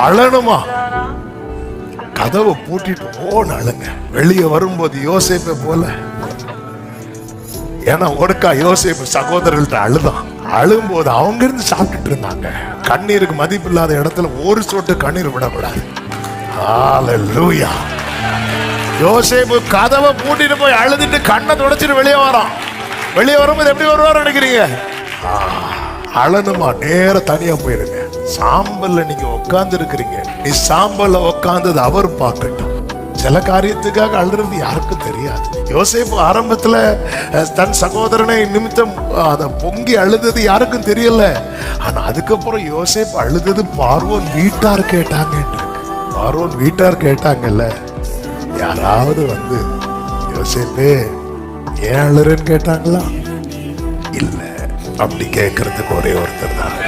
அழணுமா? கதவை பூட்டிட்டு ஓன்னு அழுங்க. வெளியே வரும்போது யோசேப்பை போல. ஏன்னா ஒருக்கா யோசேப்பு சகோதரர்கள்ட்ட அழுதான். அழும்போது அவங்க இருந்து சாப்பிட்டுட்டு இருந்தாங்க. கண்ணீருக்கு மதிப்பு இல்லாத இடத்துல ஒரு சொட்டு கண்ணீர் விடக்கூடாது. ஹல்லேலூயா. யோசேப்பு கதவை பூட்டிட்டு போய் அழுதுட்டு கண்ணை தொடச்சிட்டு வெளியே வரான். வெளியே வரும்போது எப்படி வருவார் நினைக்கிறீங்க? அழணுமா? நேர தனியா போயிருங்க. சாம்பல்ல நீங்க உட்கார்ந்து இருக்கிறீங்க. நீ சாம்பல்ல உட்கார்ந்தது அவர் பார்க்கட்டும். சில காரியத்துக்காக அழுறது யாருக்கும் தெரியாது. யோசேப்பு ஆரம்பத்துல தன் சகோதரனை நிமித்தம் அத பொங்கி அழுதது யாருக்கும் தெரியல. ஆனா அதுக்கப்புறம் யோசேப்பு அழுதது பார்வோன் வீட்டார் கேட்டாங்க. பார்வோன் வீட்டார் கேட்டாங்கல்ல, யாராவது வந்து யோசேப்பே ஏன் அழுறன்னு கேட்டாங்களா? இல்ல, அப்படி கேட்கறதுக்கு ஒரே ஒருத்தர் தான்.